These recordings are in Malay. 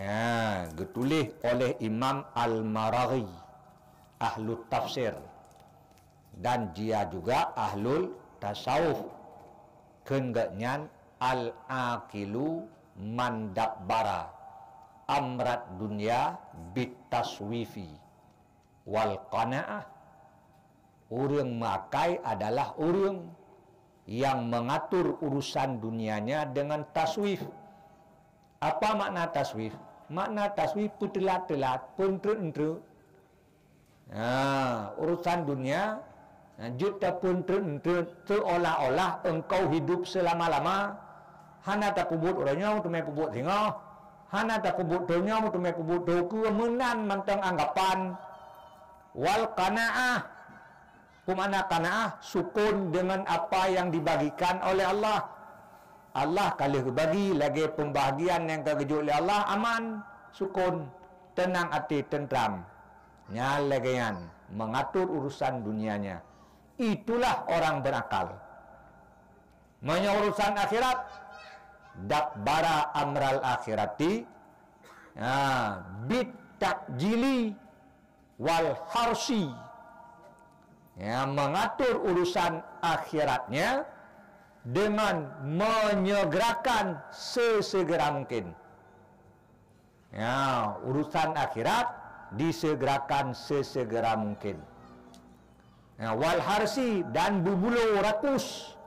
Ya, ditulis oleh Imam Al-Maraghi, ahlu tafsir, dan dia juga ahlul tasawuf. Kenggaknyan al-aqilu mandabbara amrat dunya bitaswifi wal qanaah. Orang makai adalah orang yang mengatur urusan dunianya dengan taswif. Apa makna taswif? Makna taswif petelat-telat, pentre-entre. Urusan dunia juta pentre-entre, seolah-olah engkau hidup selama-lama. Hana tak kubut orangnya, tumai kubut singa. Hana tak kubut orangnya, tumai kubut doku. Menan mantang anggapan. Wal qanaah. Kumana qanaah? Sukun dengan apa yang dibagikan oleh Allah. Allah kalau bagi lagi pembahagian yang terkejut oleh Allah, aman, sukun, tenang hati, tentram. Nyalegayan mengatur urusan dunianya. Itulah orang berakal. Manya urusan akhirat, dabbara amral akhirati, bit takjili wal harsi. Mengatur urusan akhiratnya dengan menyegerakan sesegera mungkin. Urusan akhirat disegerakan sesegera mungkin. Wal harsi, dan berbulu rakus.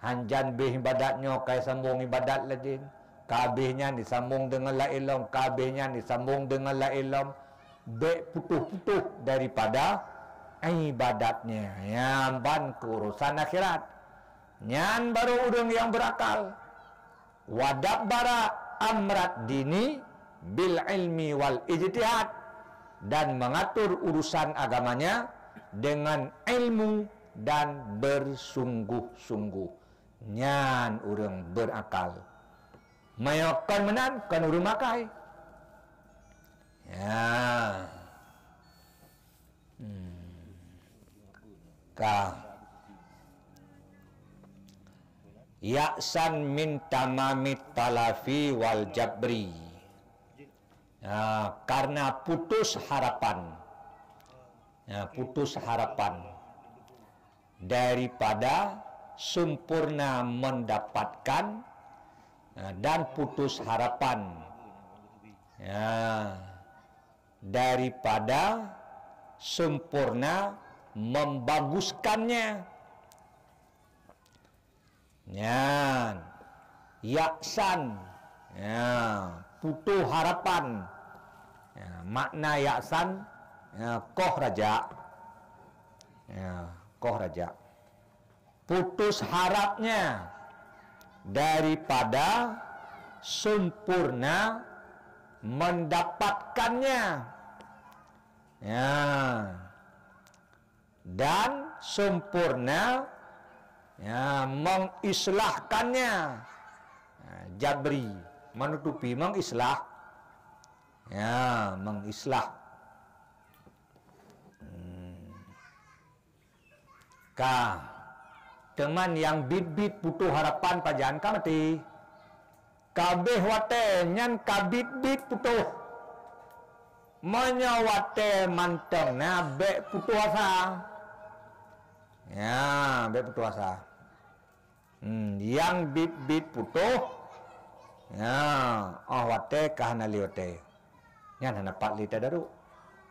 Hanjan bih ibadatnya kai sambung ibadat ladin. Kabehnya disambung dengan la ilam, kabehnya disambung dengan la ilam. Bek putuh-putuh daripada ibadatnya. Yang ban ke urusan akhirat. Nyan baru orang yang berakal. Wadabbara amrat dini bil ilmi wal ijtihad, dan mengatur urusan agamanya dengan ilmu dan bersungguh-sungguh. Nyan orang berakal. Mayakan menan kan orang makai. Ya'san min tamamit talafi wal jabri. Karena putus harapan. Putus harapan daripada sempurna mendapatkan, dan putus harapan daripada sempurna membaguskannya. Yaksan, putus harapan. Makna yaksan, koh raja, koh raja, putus harapnya daripada sempurna mendapatkannya, dan sempurna mengislahkannya. Jabri, menutupi, mengislah, mengislah. Teman yang bit-bit putus harapan pajan kamati. Kabeh wate nyan kabit-bit putus. Menyawate manteng bek putus asa. Bek putus asa. Yang bit-bit putus, wate kahana liote. Nyan hanapat lita daru.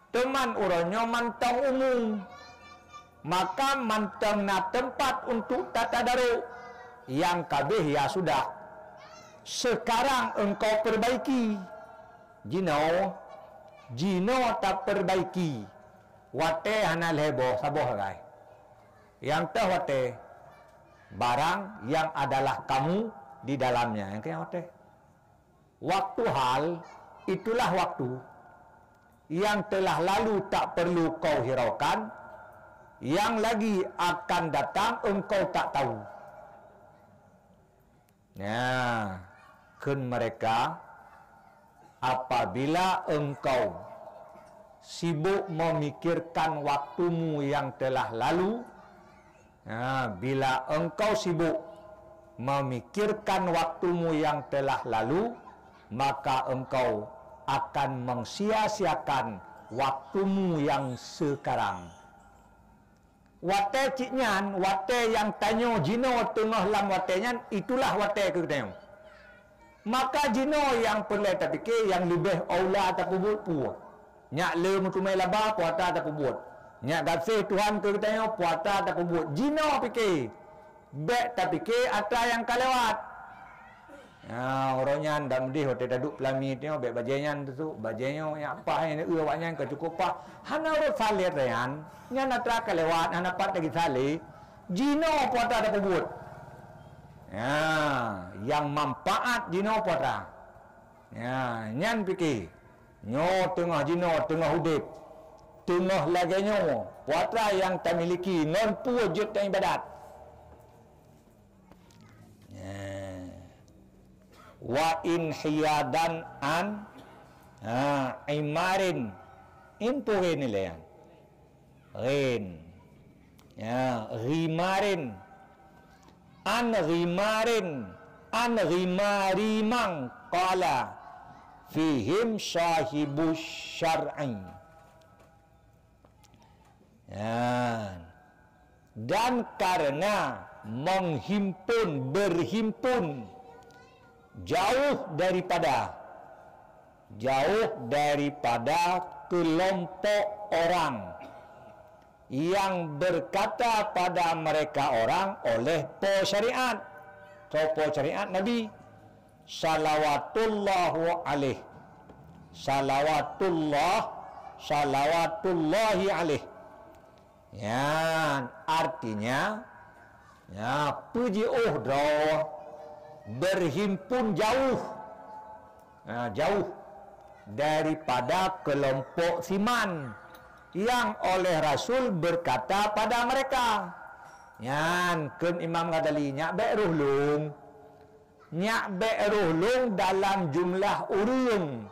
Teman uronyo manteng umum. Maka manteng na tempat untuk tata daru. Yang kabeh ya sudah. Sekarang engkau perbaiki. Jino tak perbaiki. Wate hana lebo saboh gai. Yang teh wate barang yang adalah kamu di dalamnya. Yang kaya wate. Waktu hal itulah waktu. Yang telah lalu tak perlu kau hiraukan. Yang lagi akan datang engkau tak tahu. Mereka apabila engkau sibuk memikirkan waktumu yang telah lalu, bila engkau sibuk memikirkan waktumu yang telah lalu, maka engkau akan mengsia-siakan waktumu yang sekarang. Wate ciknyan, wate yang tanyo jino tengah lam wate nyan, itulah wate ke tanyo. Maka jino yang perlu tak fikir yang lebih aula ataupun buat pu. Nyak le mutumai laba puata ataupun buat. Nyak gafir Tuhan ke tanyo puata ataupun buat. Jino fikir. Bek tak fikir ata yang kalewat. Orangnya ndak mendih hotel duduk pelami tengok bek bajenyan tu bajenyo yang apa yang awaknya kecukupan hana urut salir rean nya natra kelewat hana pat lagi sali jino puata ada pebut yang manfaat jino puata nyan fikir nyo tengah jino tengah hudip tengah lagi nyo puata yang tak miliki non wujud dan ibadat wa in hiyadan an imarin impurin nilayan rin rimarin an rimarimang qala fihim sahibus syar'i dan karena berhimpun jauh daripada kelompok orang yang berkata pada mereka orang oleh syariat Nabi salawatullahi alaih artinya puji berhimpun jauh daripada kelompok siman yang oleh Rasul berkata pada mereka kan Imam Ghazali nyak be ruhlung dalam jumlah urung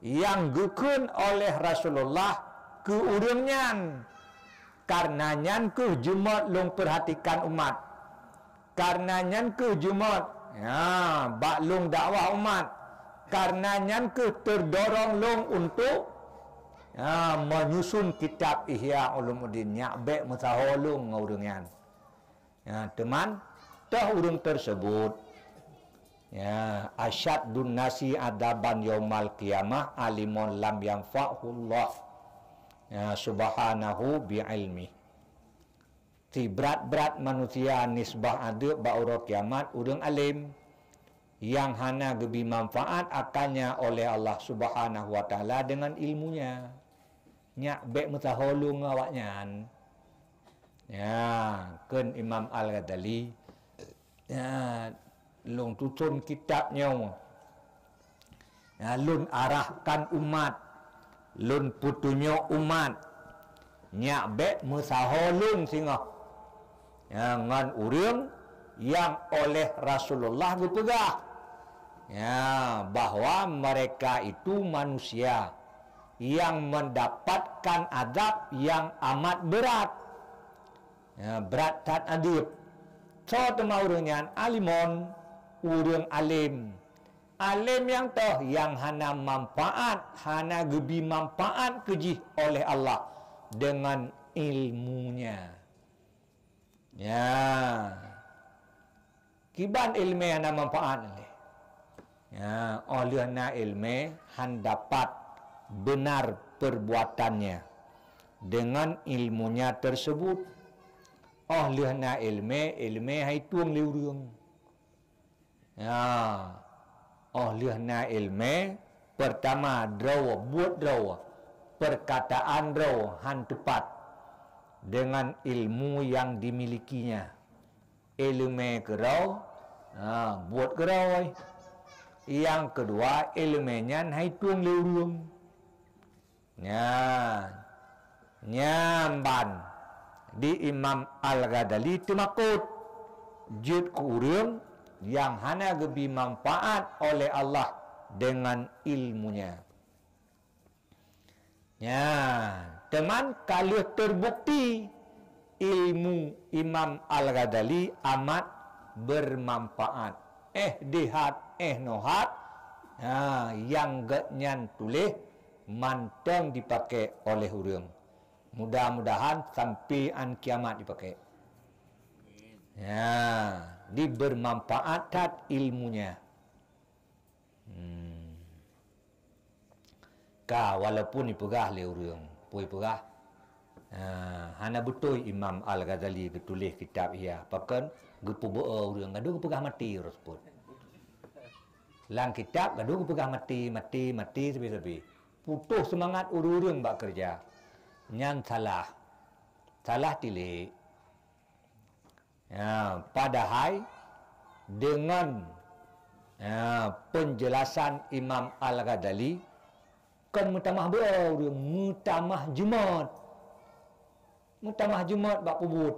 yang gukun oleh Rasulullah ke urungnya karena nyan ke jumat long perhatikan umat karena nyan ke jumat baklung dakwah umat karena nyan ke terdorong long untuk menyusun kitab Ihya Ulumuddin nyak be mutaholung ngurungan teman tah urung tersebut asyaddun nasi adaban yaumal qiyamah alimun lam yanfa'ullah subhanahu bi'ilmi berat-berat manusia nisbah ada ba'urah kiamat urang alim yang hana gebi manfaat akannya oleh Allah Subhanahu wa taala dengan ilmunya nyak bek mutaholung awaknya kan Imam Al-Ghazali long tutun kitabnya lun arahkan umat lun putunyo umat nyak bek mutaholung singa ngan urang yang oleh Rasulullah berpegang bahwa mereka itu manusia yang mendapatkan adab yang amat berat berat tat adib so tema urangnya alimon urang alim yang toh yang hana manfaat hana gebi manfaat kejih oleh Allah dengan ilmunya kiban ilmu yang manfaat olehna ilmu han dapat benar perbuatannya dengan ilmunya tersebut olehna ilmu hai tuang liurung olehna ilmu pertama buat perkataan han tepat dengan ilmu yang dimilikinya ilmu gerau buat gerau yang kedua ilmunya hai tuang liurung nyamban di Imam Al-Ghazali temakut jud kurang yang hana gebi manfaat oleh Allah dengan ilmunya teman kalau terbukti ilmu Imam Al-Ghazali amat bermanfaat. Dihat, nohat. Yang nyan tulis manteng dipakai oleh orang. Mudah-mudahan sampai an kiamat dipakai. Dibermanfaat ilmunya. Walaupun dipegah oleh orang, pui pegah. Hana betul Imam Al-Ghazali tulis kitab ia. Pakan gepu orang gaduh pegah mati tersebut. Lang kitab gaduh pegah mati sepi-sepi. Putus semangat urung bak kerja. Nyan salah tilik. Padahal dengan penjelasan Imam Al-Ghazali kan mutamah berurung, mutamah Jumat bak pubut.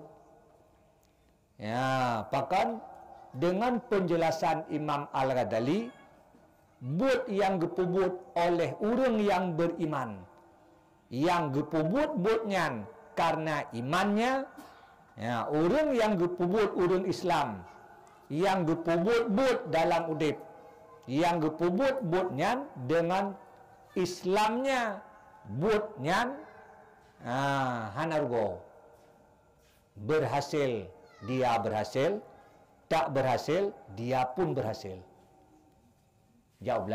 Pakan dengan penjelasan Imam Al-Ghazali, but yang gepubut oleh orang yang beriman, yang gepubut butnya karena imannya. Orang yang gepubut orang Islam, yang gepubut but dalam udip, yang gepubut butnya dengan Islamnya, butnya hanargo berhasil, dia berhasil, tak berhasil, dia pun berhasil. Ijak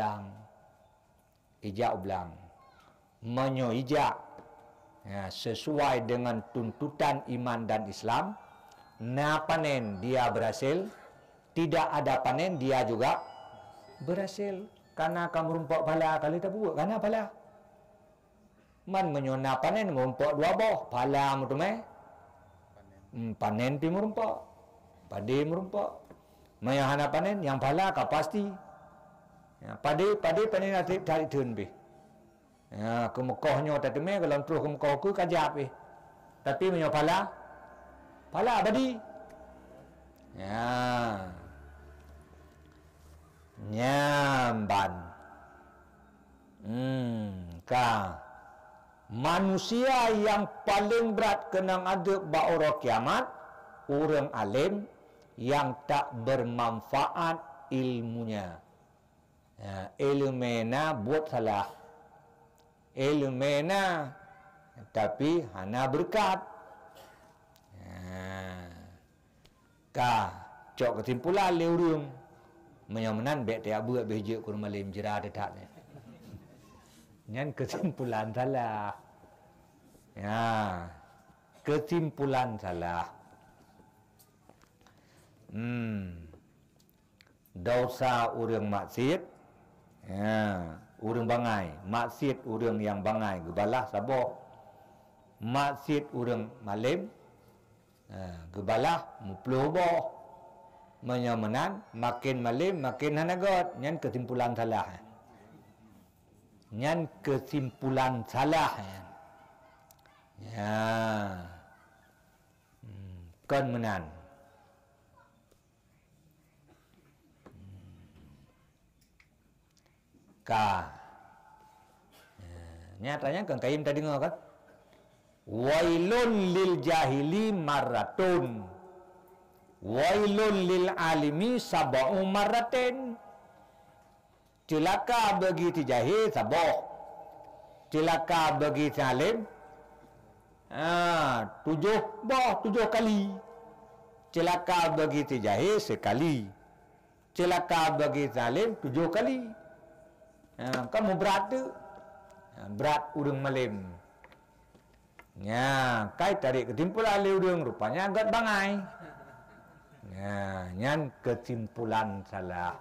ulang. Menyo ijak sesuai dengan tuntutan iman dan Islam. Panen dia berhasil, tidak ada panen dia juga berhasil. Karena kamu rumpok pala kali tak buat, karena pala. Man menyona panen merumpok dua boh, pala mutumai. Panen pi merumpok, padi merumpok. Mayahana panen yang pala kau pasti. Padi panen nanti cari tun bi. Kemekohnya tadi me kalau terus kemekoh ku kajap bi. Tapi menyo pala abadi. Nyamban. Manusia yang paling berat kena adab ba'ura kiamat, orang alim yang tak bermanfaat ilmunya. Ilmena buat salah. Ilmena tapi hana berkat. Cok kesimpulan le urang. Menyamanan bek tiap buat bejuk kurang malim jerah detaknya. Nyan kesimpulan salah. Kesimpulan salah. Dosa urang maksiat. Urang bangai. Maksiat urang yang bangai. Gebalah saboh. Maksiat urang malim. Gebalah mupluh boh. Menyamanan makin malim makin hanagot. Nyan kesimpulan salah. Nyan kesimpulan salah. Kon menan. Nyatanya kan kaim tadi ngomong kan. Wailun lil jahili maratun. Wailun lil alimi sab'u maratin. Celaka bagi si jahil saboh. Celaka bagi si alim 7 kali. Celaka bagi si jahil sekali. Celaka bagi si alim 7 kali. Kamu berat tu. Berat urang malim. Kai tarik kesimpulan le urang rupanya agak bangai. Nyan kesimpulan salah.